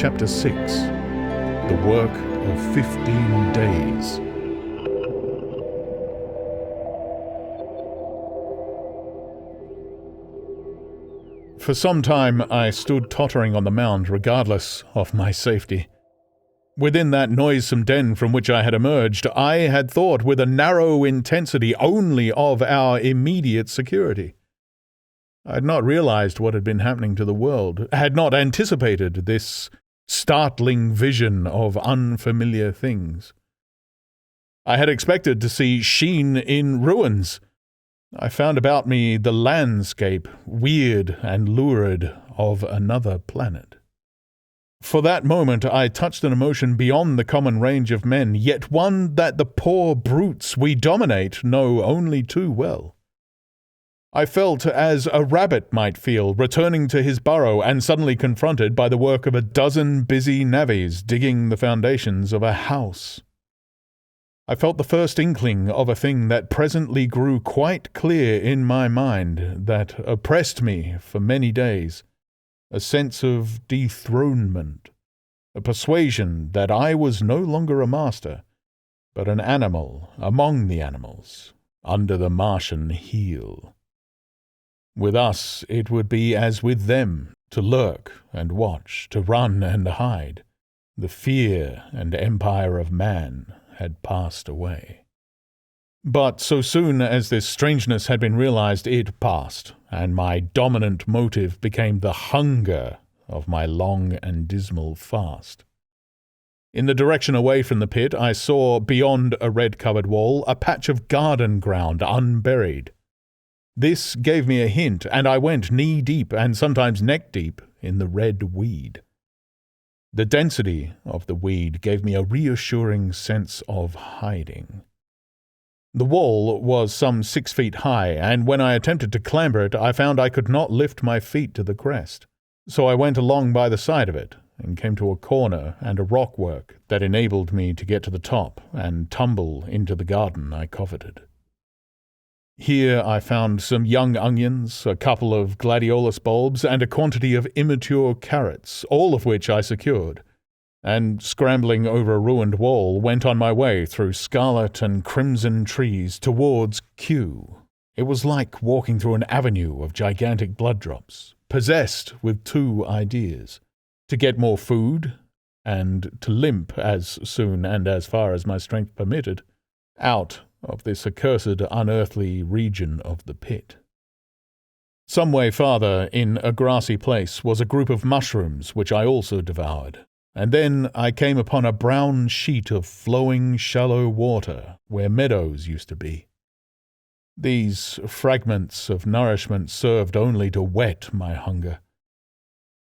Chapter 6. The Work of 15 Days. For some time I stood tottering on the mound regardless of my safety. Within that noisome den from which I had emerged, I had thought with a narrow intensity only of our immediate security. I had not realized what had been happening to the world, had not anticipated this startling vision of unfamiliar things. I had expected to see Sheen in ruins. I found about me the landscape, weird and lurid, of another planet. For that moment I touched an emotion beyond the common range of men, yet one that the poor brutes we dominate know only too well. I felt as a rabbit might feel returning to his burrow and suddenly confronted by the work of a dozen busy navvies digging the foundations of a house. I felt the first inkling of a thing that presently grew quite clear in my mind, that oppressed me for many days, a sense of dethronement, a persuasion that I was no longer a master, but an animal among the animals, under the Martian heel. With us it would be as with them, to lurk and watch, to run and hide. The fear and empire of man had passed away. But so soon as this strangeness had been realized, it passed, and my dominant motive became the hunger of my long and dismal fast. In the direction away from the pit, I saw, beyond a red-covered wall, a patch of garden ground unburied. This gave me a hint, and I went knee-deep and sometimes neck-deep in the red weed. The density of the weed gave me a reassuring sense of hiding. The wall was some 6 feet high, and when I attempted to clamber it, I found I could not lift my feet to the crest. So I went along by the side of it, and came to a corner and a rockwork that enabled me to get to the top and tumble into the garden I coveted. Here I found some young onions, a couple of gladiolus bulbs, and a quantity of immature carrots, all of which I secured, and, scrambling over a ruined wall, went on my way through scarlet and crimson trees towards Q. It was like walking through an avenue of gigantic blood drops, possessed with two ideas: to get more food, and to limp as soon and as far as my strength permitted, out of this accursed unearthly region of the pit. Some way farther, in a grassy place, was a group of mushrooms which I also devoured, and then I came upon a brown sheet of flowing shallow water where meadows used to be. These fragments of nourishment served only to whet my hunger.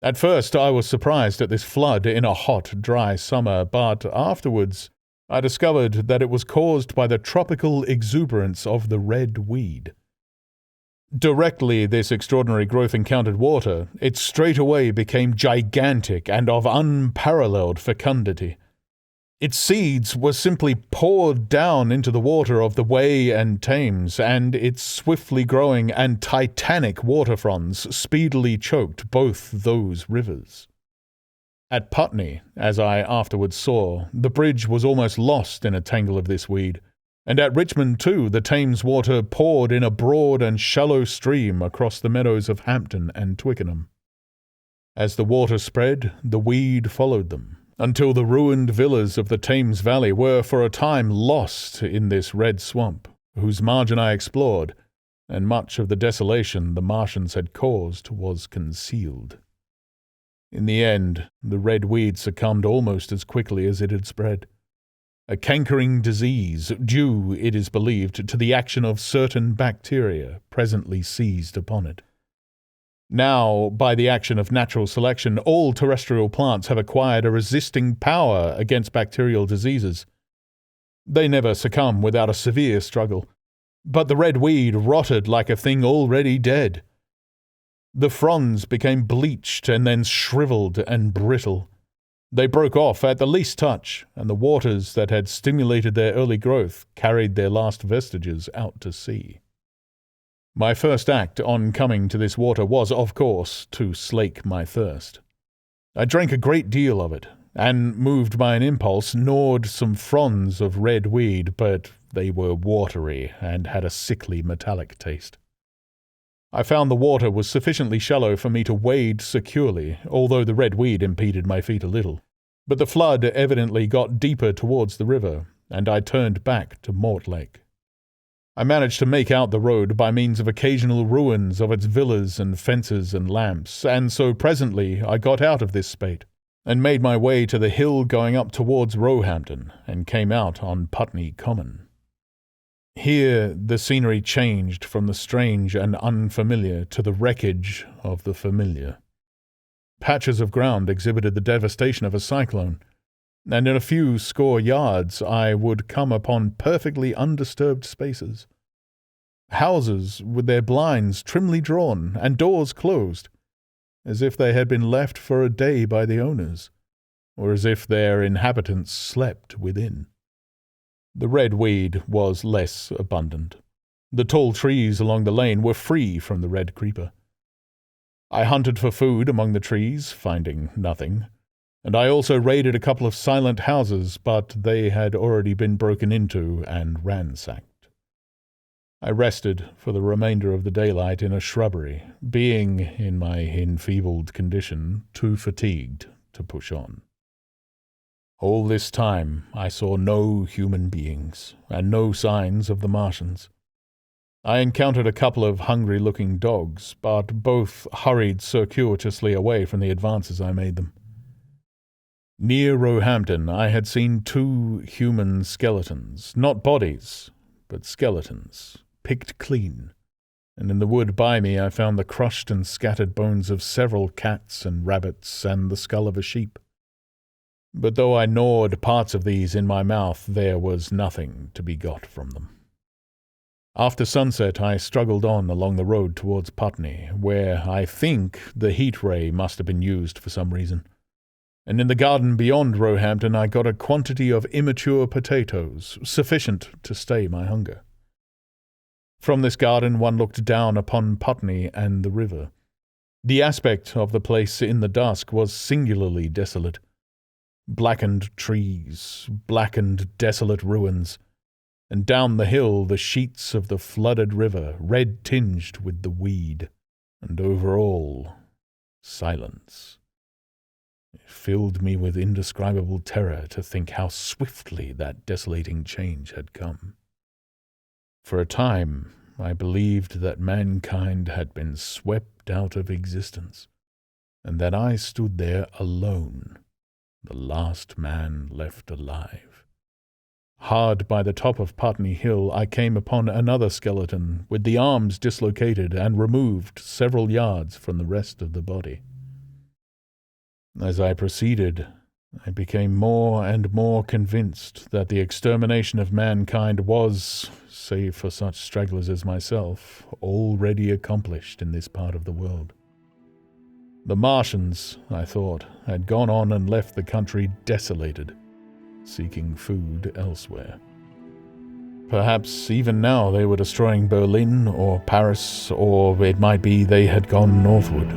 At first I was surprised at this flood in a hot, dry summer, but afterwards I discovered that it was caused by the tropical exuberance of the red weed. Directly this extraordinary growth encountered water, it straightway became gigantic and of unparalleled fecundity. Its seeds were simply poured down into the water of the Wey and Thames, and its swiftly growing and titanic waterfronts speedily choked both those rivers. At Putney, as I afterwards saw, the bridge was almost lost in a tangle of this weed, and at Richmond, too, the Thames water poured in a broad and shallow stream across the meadows of Hampton and Twickenham. As the water spread, the weed followed them, until the ruined villas of the Thames Valley were for a time lost in this red swamp, whose margin I explored, and much of the desolation the Martians had caused was concealed. In the end, the red weed succumbed almost as quickly as it had spread. A cankering disease, due, it is believed, to the action of certain bacteria, presently seized upon it. Now, by the action of natural selection, all terrestrial plants have acquired a resisting power against bacterial diseases. They never succumb without a severe struggle, but the red weed rotted like a thing already dead. The fronds became bleached and then shriveled and brittle. They broke off at the least touch, and the waters that had stimulated their early growth carried their last vestiges out to sea. My first act on coming to this water was, of course, to slake my thirst. I drank a great deal of it, and, moved by an impulse, gnawed some fronds of red weed, but they were watery and had a sickly metallic taste. I found the water was sufficiently shallow for me to wade securely, although the red weed impeded my feet a little. But the flood evidently got deeper towards the river, and I turned back to Mortlake. I managed to make out the road by means of occasional ruins of its villas and fences and lamps, and so presently I got out of this spate, and made my way to the hill going up towards Roehampton, and came out on Putney Common. Here the scenery changed from the strange and unfamiliar to the wreckage of the familiar. Patches of ground exhibited the devastation of a cyclone, and in a few score yards I would come upon perfectly undisturbed spaces. Houses with their blinds trimly drawn and doors closed, as if they had been left for a day by the owners, or as if their inhabitants slept within. The red weed was less abundant. The tall trees along the lane were free from the red creeper. I hunted for food among the trees, finding nothing, and I also raided a couple of silent houses, but they had already been broken into and ransacked. I rested for the remainder of the daylight in a shrubbery, being, in my enfeebled condition, too fatigued to push on. All this time I saw no human beings, and no signs of the Martians. I encountered a couple of hungry-looking dogs, but both hurried circuitously away from the advances I made them. Near Roehampton I had seen 2 human skeletons, not bodies, but skeletons, picked clean, and in the wood by me I found the crushed and scattered bones of several cats and rabbits and the skull of a sheep. But though I gnawed parts of these in my mouth, there was nothing to be got from them. After sunset I struggled on along the road towards Putney, where I think the heat ray must have been used for some reason, and in the garden beyond Roehampton I got a quantity of immature potatoes, sufficient to stay my hunger. From this garden one looked down upon Putney and the river. The aspect of the place in the dusk was singularly desolate. Blackened trees, blackened desolate ruins, and down the hill the sheets of the flooded river, red-tinged with the weed, and over all, silence. It filled me with indescribable terror to think how swiftly that desolating change had come. For a time I believed that mankind had been swept out of existence, and that I stood there alone, the last man left alive. Hard by the top of Putney Hill I came upon another skeleton, with the arms dislocated and removed several yards from the rest of the body. As I proceeded, I became more and more convinced that the extermination of mankind was, save for such stragglers as myself, already accomplished in this part of the world. The Martians, I thought, had gone on and left the country desolated, seeking food elsewhere. Perhaps even now they were destroying Berlin or Paris, or it might be they had gone northward.